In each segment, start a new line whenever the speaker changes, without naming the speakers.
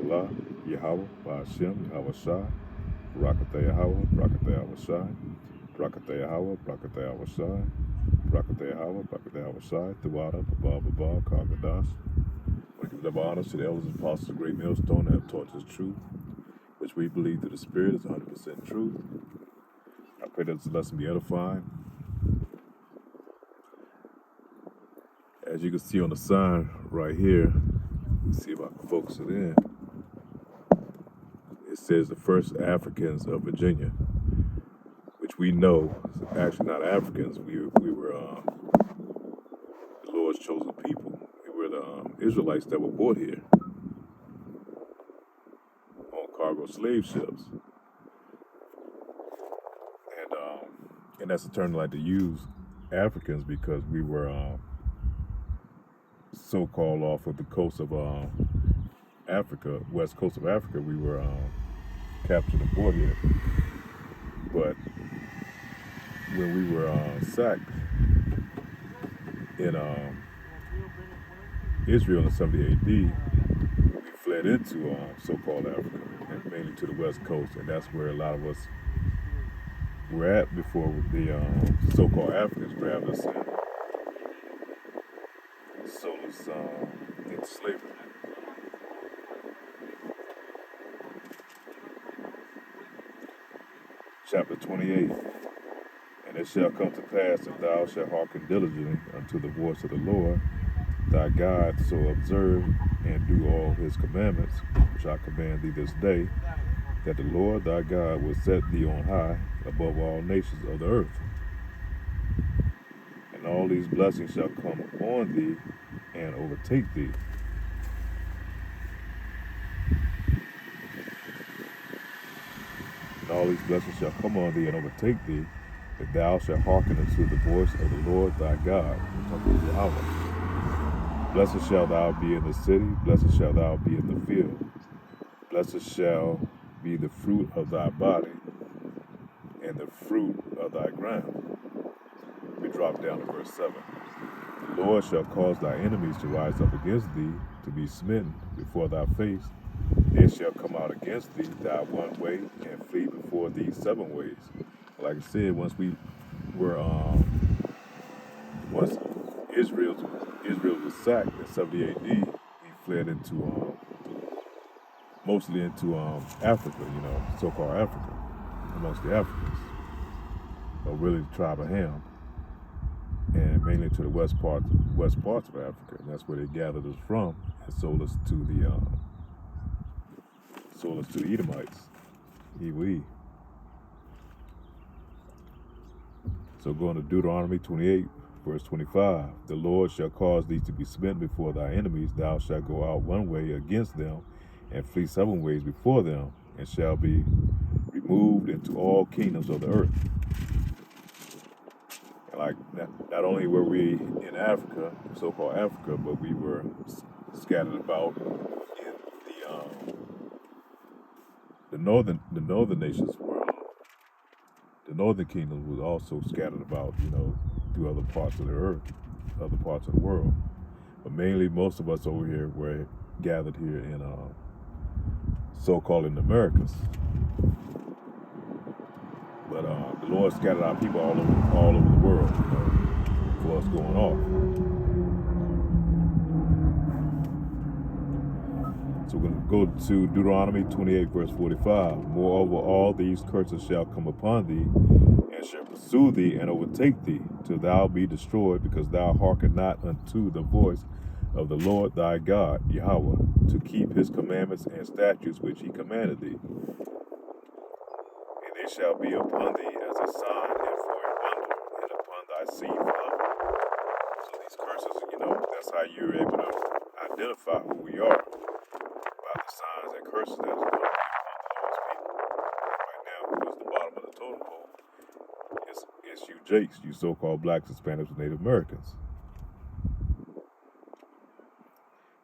Allah, Yahweh, Ba'ashem, Yahweh Shai, Barakatah Yahweh, Barakatah Yahweh Shai, Barakatah Yahweh, Barakatah Yahweh Shai, Barakatah Yahweh, Barakatah Yahweh Shai, Tawada, Baba, Kargadash. I give double honors to the elders and apostles of Great Millstone that have taught us truth, which we believe through the Spirit is 100% truth. I pray that this lesson be edifying. As you can see on the sign right here, let's see if I can focus it in. It says the first Africans of Virginia, which we know is actually not Africans. We were the Lord's chosen people. We were the Israelites that were brought here on cargo slave ships. And that's the term I like to use, Africans, because we were so-called off of the coast of Africa, west coast of Africa. We were captured and brought here. But when we were sacked in Israel in 70 AD, we fled into so-called Africa, and mainly to the west coast, and that's where a lot of us were at before the so-called Africans grabbed us and sold us into slavery. Chapter 28. And it shall come to pass, if thou shalt hearken diligently unto the voice of the Lord thy God, so observe and do all his commandments, which I command thee this day, that the Lord thy God will set thee on high above all nations of the earth. And all these blessings shall come upon thee and overtake thee. And all these blessings shall come on thee and overtake thee, if thou shalt hearken unto the voice of the Lord thy God. Blessed shall thou be in the city, blessed shall thou be in the field. Blessed shall be the fruit of thy body, and the fruit of thy ground. We drop down to verse 7. The Lord shall cause thy enemies to rise up against thee, to be smitten before thy face. They shall come out against thee thy one way, and flee before thee 7 ways. Like I said, once Israel was sacked in 70 AD, we fled into mostly into Africa, so-called Africa, amongst the Africans, or really the tribe of Ham, and mainly to the west parts of Africa, and that's where they gathered us from and sold us to the Edomites, Ewe. So going to Deuteronomy 28, verse 25, the Lord shall cause thee to be smitten before thy enemies. Thou shalt go out one way against them, and flee 7 ways before them, and shall be removed into all kingdoms of the earth. And like not only were we in Africa, so-called Africa, but we were scattered about in the northern nations were. The northern kingdom was also scattered about, through other parts of the earth, other parts of the world. But mainly, most of us over here were gathered here in so-called in the Americas. But the Lord scattered our people all over the world, for us going off. So we're going to go to Deuteronomy 28, verse 45. Moreover, all these curses shall come upon thee, and shall pursue thee and overtake thee, till thou be destroyed, because thou hearken not unto the voice of the Lord thy God, Yahweh, to keep his commandments and statutes which he commanded thee. And they shall be upon thee as a sign and for a wonder, and upon thy seed forever. So these curses, that's how you're able to identify who we are, by the signs and curses that is going to be upon the Lord's people. Right now, who is the bottom of the totem pole? It's you Jakes, you so-called blacks, Hispanics, and Native Americans.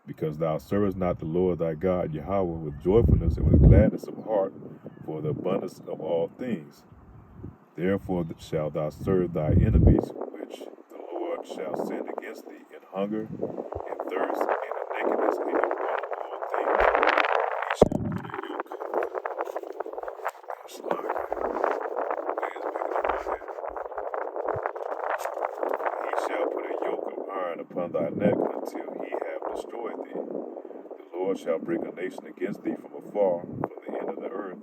Because thou servest not the Lord thy God, Yahweh, with joyfulness and with gladness of heart, for the abundance of all things. Therefore shalt thou serve thy enemies, which the Lord shall send against thee in hunger, and thirst, and in nakedness, and in want of all things. He upon thy neck until he have destroyed thee. The Lord shall bring a nation against thee from afar, from the end of the earth,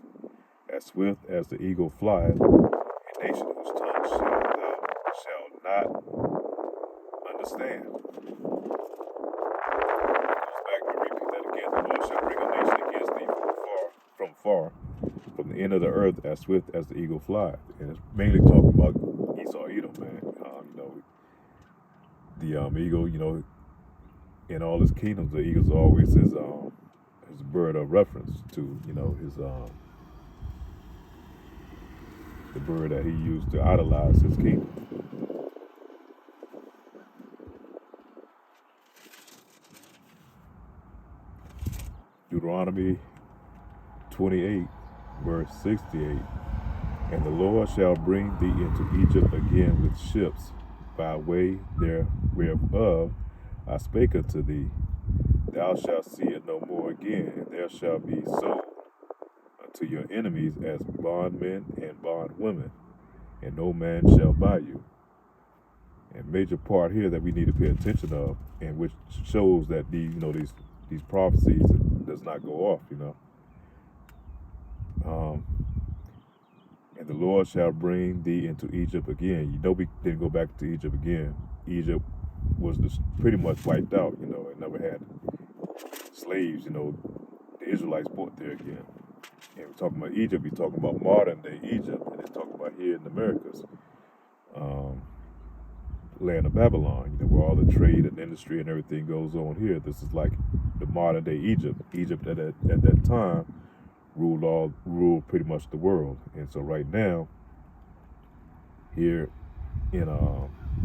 as swift as the eagle flieth, a nation whose tongue thou shalt not understand. Goes back to repeat that again. The Lord shall bring a nation against thee from far, from the end of the earth, as swift as the eagle flieth. And it's mainly talking about Esau, Edom, man. The eagle, in all his kingdoms, the eagle's always his bird of reference to, his the bird that he used to idolize his kingdom. Deuteronomy 28, verse 68. And the Lord shall bring thee into Egypt again with ships, by way whereof I spake unto thee. Thou shalt see it no more again, and there shall be sold unto your enemies as bondmen and bondwomen, and no man shall buy you. And major part here that we need to pay attention of, and which shows that these prophecies does not go off, and the Lord shall bring thee into Egypt again. We didn't go back to Egypt again. Egypt was just pretty much wiped out. It never had slaves. The Israelites brought there again. And we're talking about Egypt. We're talking about modern day Egypt, and they're talking about here in the Americas, land of Babylon. Where all the trade and industry and everything goes on here. This is like the modern day Egypt. Egypt at that time ruled pretty much the world. And so right now, here in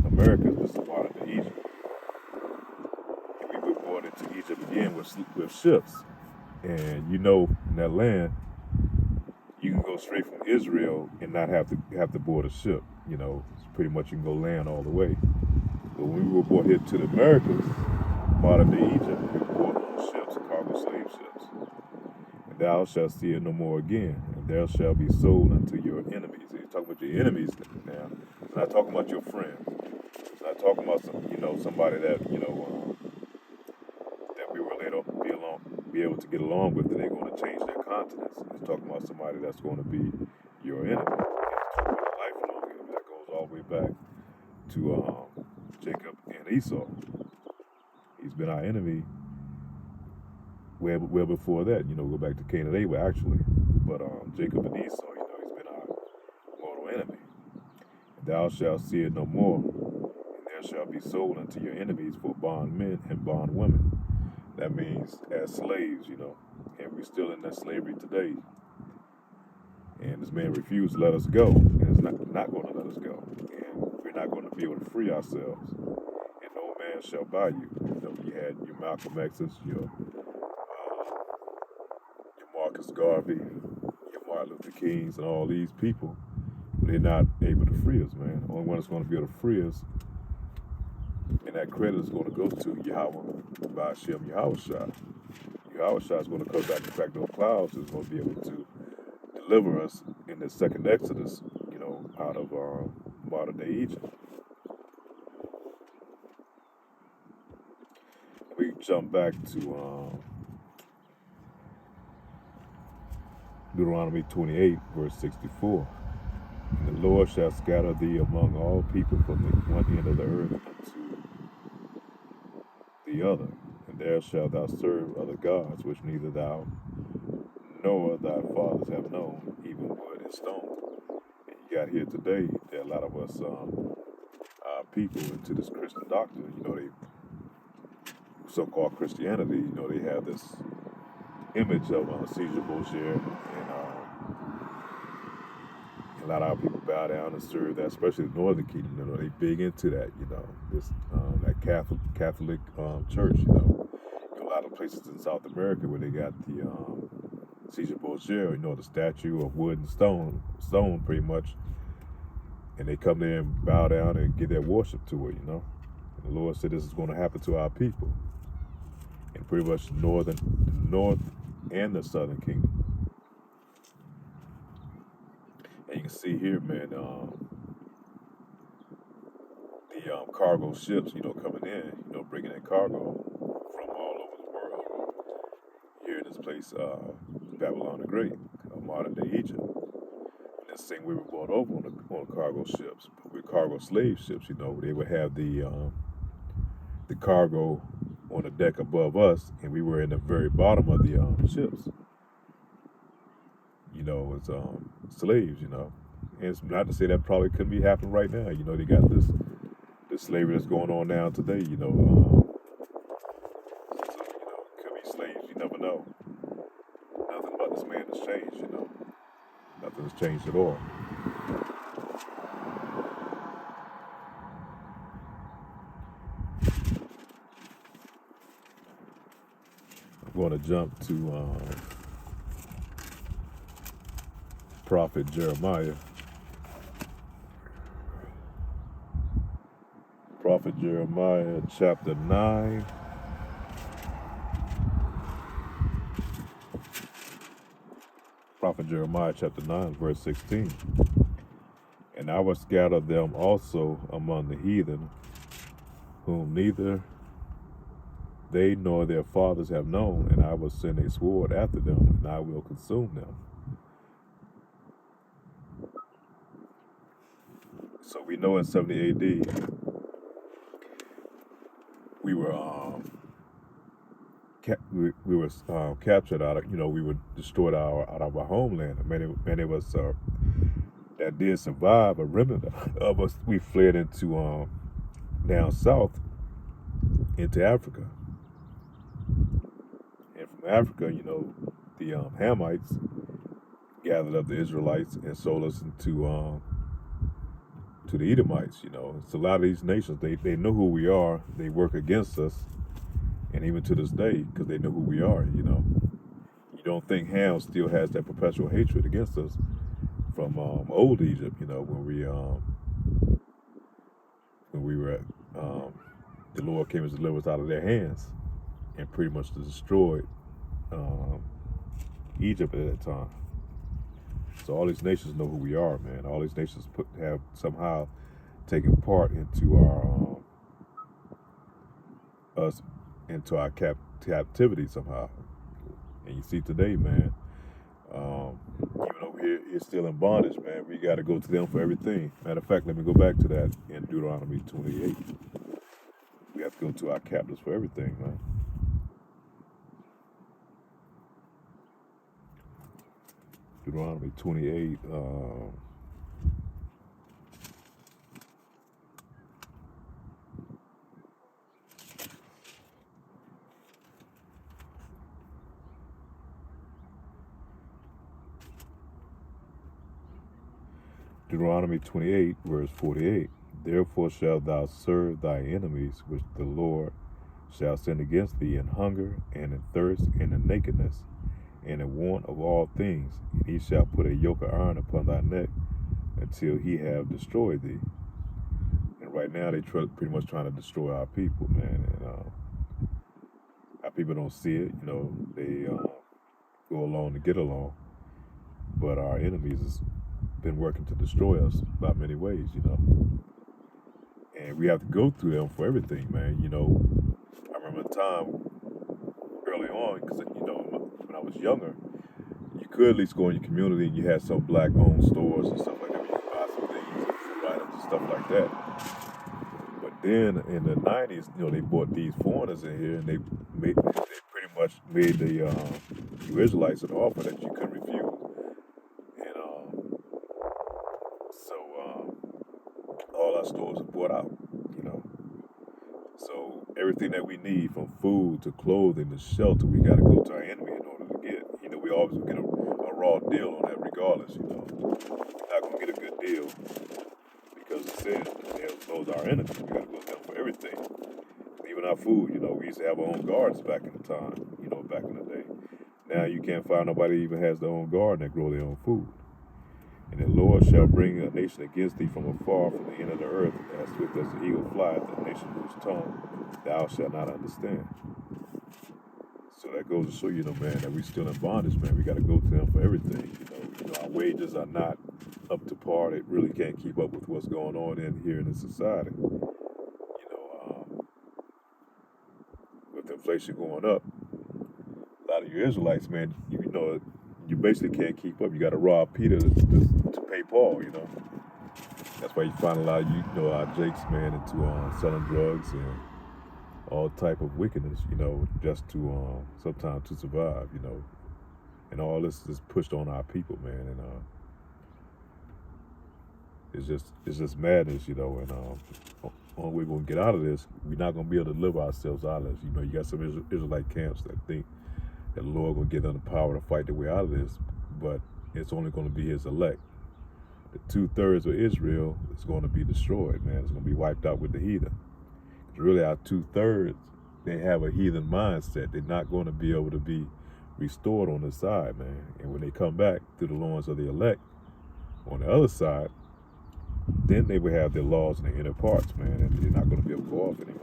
America, this is modern day Egypt. And we were brought into Egypt again with ships. And in that land, you can go straight from Israel and not have to board a ship. Pretty much you can go land all the way. But when we were brought here to the Americas, modern day Egypt, we were brought on ships, cargo slave ships. And thou shalt see it no more again, and there shall be sold unto your enemies. He's talking about your enemies now. It's not talking about your friends. It's not talking about somebody that that we were able to be able to get along with, and they're going to change their countenance. It's talking about somebody that's going to be your enemy. It's talking about a lifelong enemy that goes all the way back to Jacob and Esau. He's been our enemy well before that. Go back to Cain and Abel actually. But Jacob and Esau, he's been our mortal enemy. And thou shalt see it no more, and there shall be sold unto your enemies for bondmen and bondwomen. That means as slaves, and we're still in that slavery today. And this man refused to let us go, and is not going to let us go. And we're not going to be able to free ourselves. And no man shall buy you. You had your Malcolm X's, your Marcus Garvey, your Martin Luther Kings, and all these people. But they're not able to free us, man. The only one that's going to be able to free us, and that credit is going to go to Yahweh, Ba'ashem Yahushua. Yahushua is going to come back those clouds, is going to be able to deliver us in the second Exodus, out of modern day Egypt. We jump back to Deuteronomy 28, verse 64. And the Lord shall scatter thee among all people from the one end of the earth unto the other, and there shalt thou serve other gods, which neither thou nor thy fathers have known, even wood and stone. And you got here today, there are a lot of us people into this Christian doctrine. They so-called Christianity. They have this image of Caesar Borgia, and a lot of our people bow down and serve that, especially the Northern Kingdom. They big into that. This that Catholic church. A lot of places in South America where they got the Caesar Borgia, the statue of wood and stone pretty much, and they come there and bow down and give their worship to it. And the Lord said this is going to happen to our people, and pretty much the north and the southern kingdom. And you can see here, man, the cargo ships, coming in, bringing in cargo from all over the world. Here in this place, Babylon the Great, modern day Egypt. And this thing we were brought over on cargo ships, with cargo slave ships. They would have the cargo on the deck above us, and we were in the very bottom of the ships. As slaves. And it's not to say that probably couldn't be happening right now. They got this slavery that's going on now today. Could be slaves. You never know. Nothing about this man has changed. Nothing has changed at all. I'm going to jump to Prophet Jeremiah. Prophet Jeremiah chapter 9. Prophet Jeremiah chapter 9 verse 16. And I will scatter them also among the heathen, whom neither they nor their fathers have known, and I will send a sword after them, and I will consume them. So we know in 70 AD we were captured out of, we were destroyed out of our homeland. Many of us that did survive, a remnant of us, we fled into down south into Africa. And from Africa, the Hamites gathered up the Israelites and sold us into to the Edomites. It's a lot of these nations, they know who we are. They work against us, and even to this day, because they know who we are. You don't think Ham still has that perpetual hatred against us from old Egypt? When we were the Lord came and delivered us out of their hands and pretty much destroyed Egypt at that time. So all these nations know who we are, man. All these nations have somehow taken part into our captivity somehow. And you see today, man, even over here, it's still in bondage, man. We got to go to them for everything. Matter of fact, let me go back to that in Deuteronomy 28. We have to go to our captives for everything, man. Deuteronomy 28. Deuteronomy 28, verse 48. Therefore shalt thou serve thy enemies, which the Lord shall send against thee in hunger, and in thirst, and in nakedness, and in want of all things. And he shall put a yoke of iron upon thy neck, until he have destroyed thee. And right now they pretty much trying to destroy our people, man. And our people don't see it. They go along to get along. But our enemies has been working to destroy us by many ways, And we have to go through them for everything, man. I remember a time early on, because, when I was younger, you could at least go in your community and you had some black-owned stores and stuff like that. You could buy some things, food items and stuff like that. But then in the 90s, they brought these foreigners in here, and they pretty much made the Israelites an offer that you couldn't refuse. And so all our stores are bought out, So everything that we need, from food to clothing to shelter, we got to go to our enemy in order to get. We always get a raw deal on that regardless, You're not going to get a good deal because it says those are our enemies. We got to go to them for everything. Even our food, we used to have our own gardens back in the time, back in the day. Now you can't find nobody even has their own garden that grow their own food. And the Lord shall bring a nation against thee from afar, from the end of the earth, as swift as the eagle flieth, a nation whose tongue thou shalt not understand. So that goes to show you, man, that we still in bondage, man. We got to go to them for everything. Our wages are not up to par. They really can't keep up with what's going on here in this society. inflation going up, a lot of you Israelites, man, you know, you basically can't keep up. You got to rob Peter to pay Paul. You know, that's why you find a lot of you know our Jakes, man, into selling drugs and all type of wickedness. You know, just to sometimes to survive. You know, and all this is pushed on our people, man, and it's just madness, you know. And only way we're gonna get out of this, we're not gonna be able to live ourselves out of this. You know, you got some Israelite camps that think that the Lord gonna give them the power to fight their way out of this, but it's only gonna be His elect. The 2/3 of Israel is going to be destroyed, man. It's going to be wiped out with the heathen. 'Cause really, our 2/3, they have a heathen mindset. They're not going to be able to be restored on this side, man. And when they come back through the loins of the elect on the other side, then they will have their laws in the inner parts, man, and they're not going to be able to go off anymore.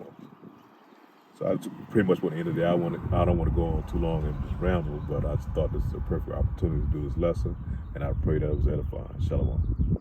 So I pretty much want to end the day. I don't want to go on too long and just ramble, but I just thought this is a perfect opportunity to do this lesson, and I pray that it was edifying. Shalom.